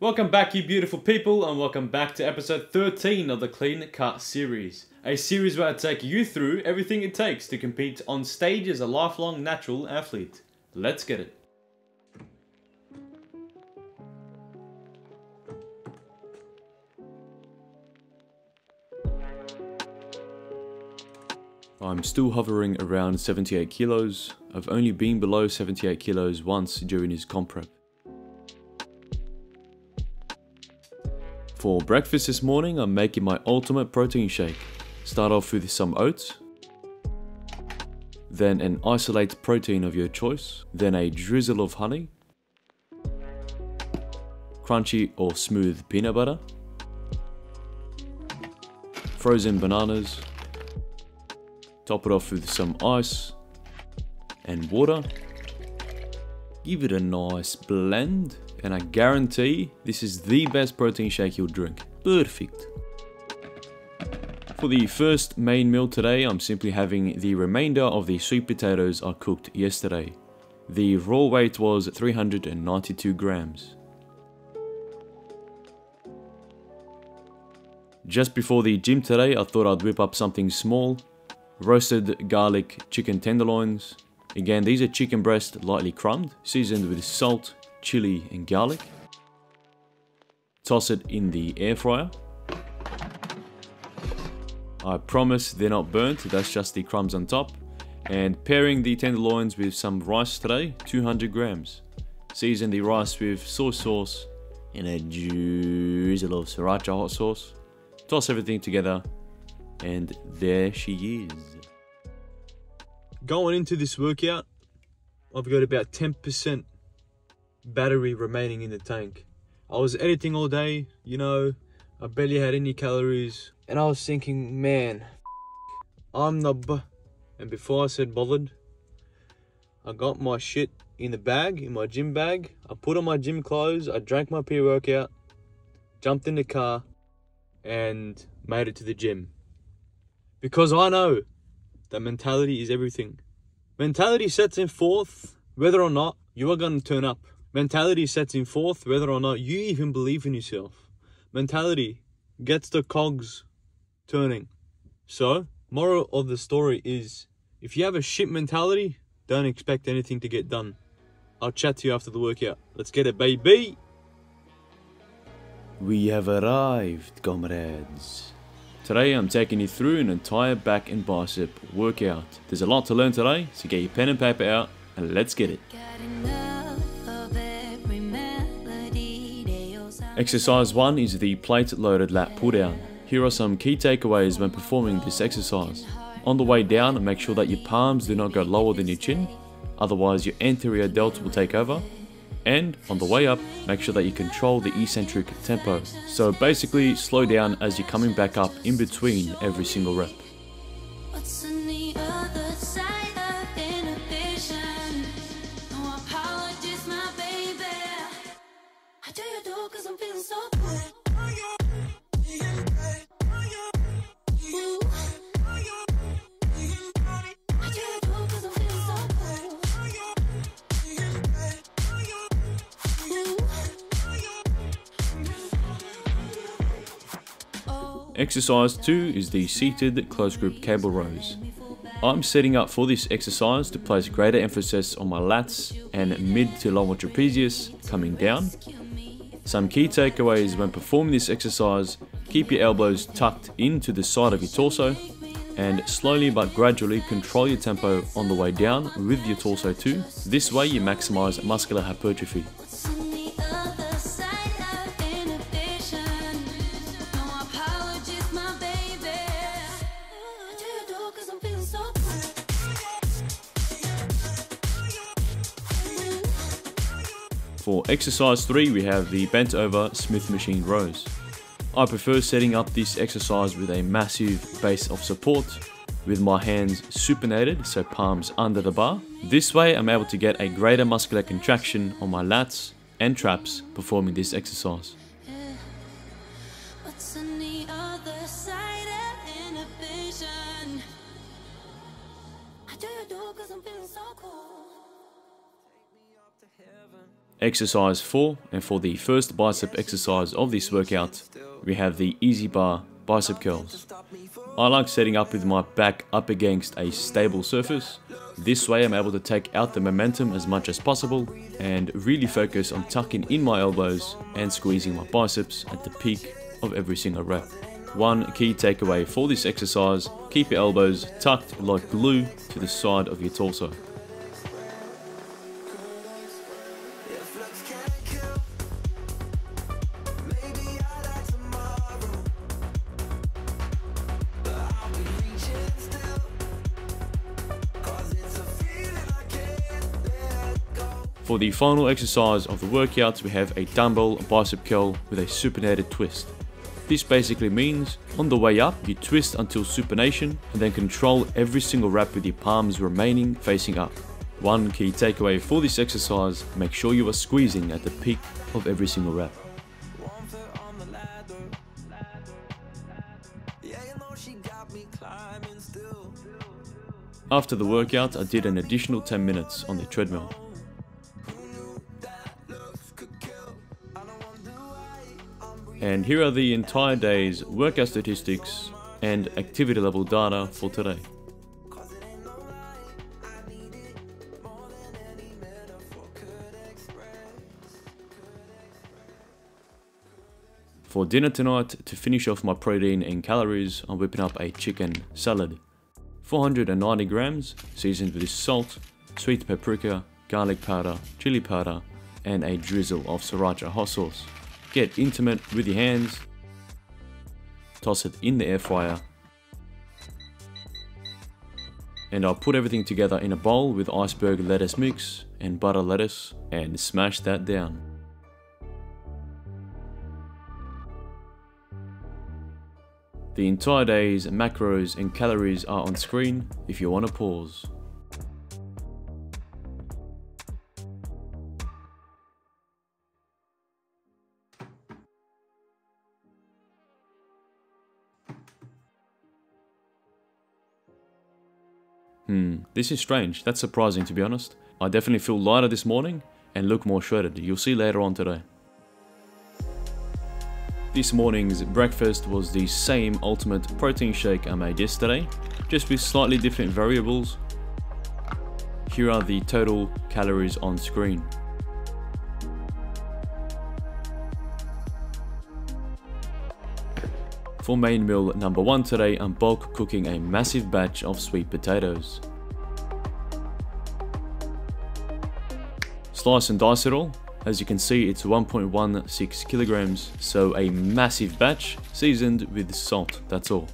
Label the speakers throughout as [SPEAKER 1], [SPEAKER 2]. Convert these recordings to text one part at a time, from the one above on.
[SPEAKER 1] Welcome back, you beautiful people, and welcome back to episode 13 of the Clean Cut series. A series where I take you through everything it takes to compete on stage as a lifelong natural athlete. Let's get it. I'm still hovering around 78 kilos. I've only been below 78 kilos once during his comp prep. For breakfast this morning, I'm making my ultimate protein shake. Start off with some oats, then an isolated protein of your choice, then a drizzle of honey, crunchy or smooth peanut butter, frozen bananas, top it off with some ice and water. Give it a nice blend, and I guarantee this is the best protein shake you'll drink. Perfect. For the first main meal today, I'm simply having the remainder of the sweet potatoes I cooked yesterday. The raw weight was 392 grams. Just before the gym today, I thought I'd whip up something small. Roasted garlic chicken tenderloins. Again, these are chicken breast lightly crumbed, seasoned with salt, chili and garlic. Toss it in the air fryer. I promise they're not burnt, that's just the crumbs on top. And pairing the tenderloins with some rice today, 200 grams. Season the rice with soy sauce and a drizzle of sriracha hot sauce. Toss everything together, and there she is. Going into this workout, I've got about 10% battery remaining in the tank. I was editing all day, I barely had any calories, and I was thinking, man, I'm the and before I said bothered, I got my shit in the bag, in my gym bag. I put on my gym clothes, I drank my pre-workout, jumped in the car, and made it to the gym. Because I know that mentality is everything. Mentality sets in forth whether or not you are going to turn up. Mentality sets in forth whether or not you even believe in yourself. Mentality gets the cogs turning. So, moral of the story is, if you have a shit mentality, don't expect anything to get done. I'll chat to you after the workout. Let's get it, baby! We have arrived, comrades. Today I'm taking you through an entire back and bicep workout. There's a lot to learn today, so get your pen and paper out and let's get it. Exercise 1 is the plate loaded lat pull down. Here are some key takeaways when performing this exercise. On the way down, make sure that your palms do not go lower than your chin, otherwise your anterior delts will take over. And on the way up, make sure that you control the eccentric tempo. So basically, slow down as you're coming back up in between every single rep. Exercise 2 is the seated close grip cable rows. I'm setting up for this exercise to place greater emphasis on my lats and mid to lower trapezius coming down. Some key takeaways when performing this exercise: keep your elbows tucked into the side of your torso, and slowly but gradually control your tempo on the way down with your torso too. This way you maximize muscular hypertrophy. For exercise 3, we have the bent over Smith machine rows. I prefer setting up this exercise with a massive base of support, with my hands supinated, so palms under the bar. This way I'm able to get a greater muscular contraction on my lats and traps performing this exercise.
[SPEAKER 2] Exercise 4, and for the first bicep exercise of this workout, we have the EZ bar bicep curls. I like setting up with my back up against a stable surface. This way I'm able to take out the momentum as much as possible and really focus on tucking in my elbows and squeezing my biceps at the peak of every single rep. One key takeaway for this exercise: keep your elbows tucked like glue to the side of your torso. For the final exercise of the workout, we have a dumbbell bicep curl with a supinated twist. This basically means on the way up, you twist until supination and then control every single rep with your palms remaining facing up. One key takeaway for this exercise: make sure you are squeezing at the peak of every single rep. After the workout, I did an additional 10 minutes on the treadmill. And here are the entire day's workout statistics and activity level data for today. For dinner tonight, to finish off my protein and calories, I'm whipping up a chicken salad. 490 grams, seasoned with salt, sweet paprika, garlic powder, chili powder, and a drizzle of sriracha hot sauce. Get intimate with your hands, toss it in the air fryer, and I'll put everything together in a bowl with iceberg lettuce mix and butter lettuce and smash that down. The entire day's macros and calories are on screen if you want to pause. This is strange. That's surprising, to be honest. I definitely feel lighter this morning and look more shredded. You'll see later on today. This morning's breakfast was the same ultimate protein shake I made yesterday, just with slightly different variables. Here are the total calories on screen. For main meal number 1 today, I'm bulk cooking a massive batch of sweet potatoes. Slice and dice it all. As you can see, it's 1.16 kilograms, so a massive batch, seasoned with salt, that's all.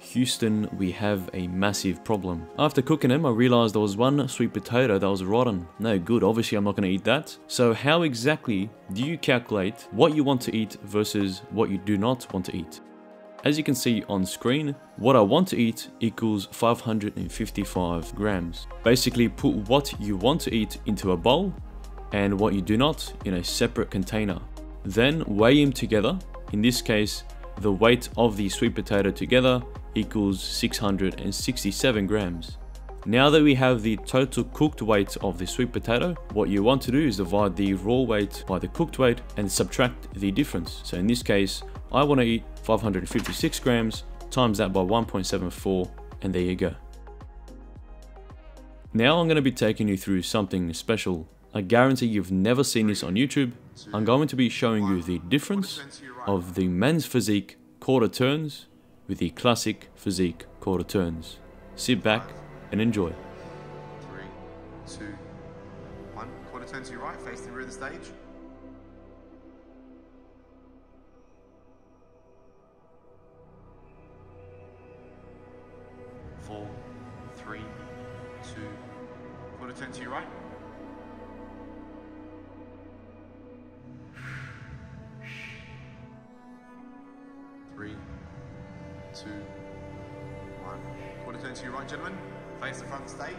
[SPEAKER 2] Houston, we have a massive problem. After cooking them, I realized there was one sweet potato that was rotten. No good, obviously I'm not going to eat that. So how exactly do you calculate what you want to eat versus what you do not want to eat? As you can see on screen, what I want to eat equals 555 grams. Basically put what you want to eat into a bowl and what you do not in a separate container. Then weigh them together. In this case, the weight of the sweet potato together equals 667 grams. Now that we have the total cooked weight of the sweet potato, what you want to do is divide the raw weight by the cooked weight and subtract the difference. So in this case, I want to eat 556 grams, times that by 1.74, and there you go. Now I'm going to be taking you through something special. I guarantee you've never seen this on YouTube. I'm going to be showing you the difference of the men's physique quarter turns with the classic physique quarter turns. Sit back and enjoy.
[SPEAKER 3] 3, 2, 1. Quarter turn to your right, face the rear of the stage. Four, 3, 2. Quarter turn to your right. Three, 2, 1. Quarter turn to your right, gentlemen. Face the front of the stage.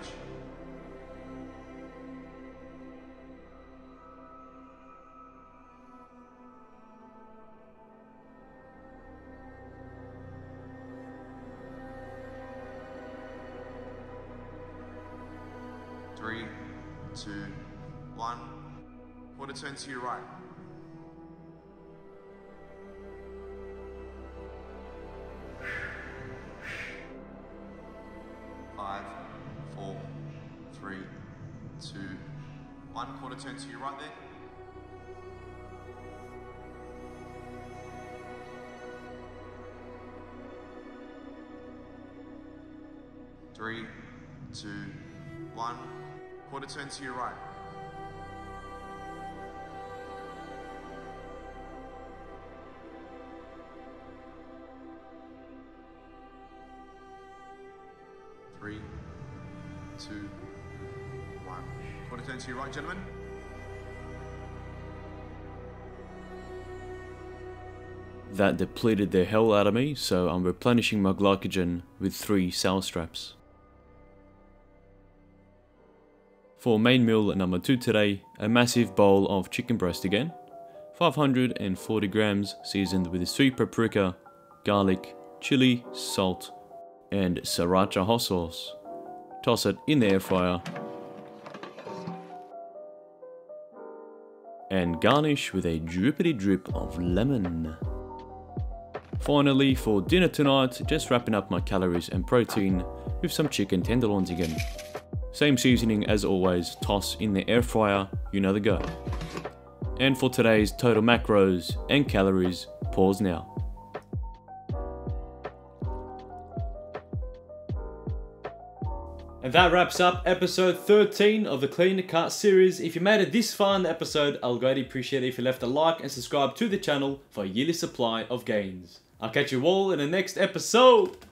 [SPEAKER 3] Three, 2, 1. quarter turn to your right. 5, 4, 3, 2, 1. Quarter turn to your right there. 3, 2, 1. Quarter turn to your right. 3, 2, 1. Quarter turn to your right, gentlemen.
[SPEAKER 2] That depleted the hell out of me, so I'm replenishing my glycogen with 3 sour straps. For main meal number 2 today, a massive bowl of chicken breast again, 540 grams seasoned with sweet paprika, garlic, chili, salt, and sriracha hot sauce. Toss it in the air fryer and garnish with a drippity drip of lemon. Finally, for dinner tonight, just wrapping up my calories and protein with some chicken tenderloins again. Same seasoning as always, toss in the air fryer, you know the go. And for today's total macros and calories, pause now.
[SPEAKER 1] And that wraps up episode 13 of the Clean the Cart series. If you made it this far in the episode, I'll greatly appreciate it if you left a like and subscribe to the channel for a yearly supply of gains. I'll catch you all in the next episode.